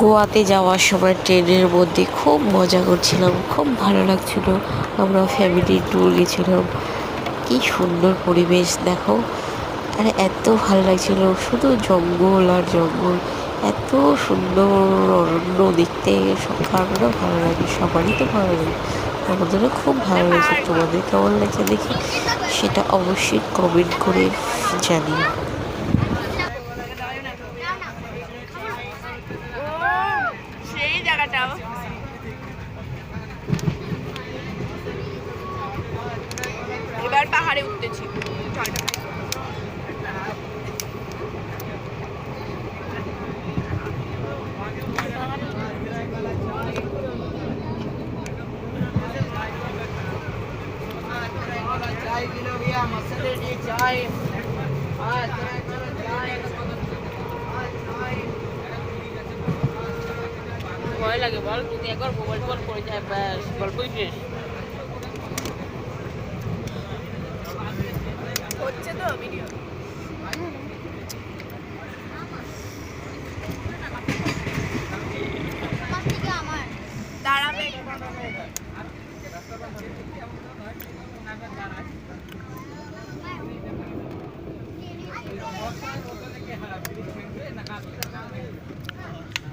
গোয়াতে যাওয়ার সময় ট্রেনের মধ্যে খুব মজা করছিলাম, খুব ভালো লাগছিল। আমরা ফ্যামিলি ট্যুর গেছিলাম। কি সুন্দর পরিবেশ দেখো, আর এত ভালো লাগছিল, শুধু জঙ্গল আর জঙ্গল, এত সুন্দর অরণ্য দেখতে। সব কারণে ভালো লাগে, সবারই তো ভালো লাগে, আমাদেরও খুব ভালো লাগছে। তোমাদের কেমন লাগছে দেখি সেটা অবশ্যই কমেন্ট করে জানিও। সেই জায়গাটা এবার পাহাড়ে উঠতেছি। ভয় লাগে বল, যদি একবার মোবাইল টোবাইল পড়ে যায় ব্যাস গল্পই শেষ। হচ্ছে তো ভিডিও দাঁড়াবে।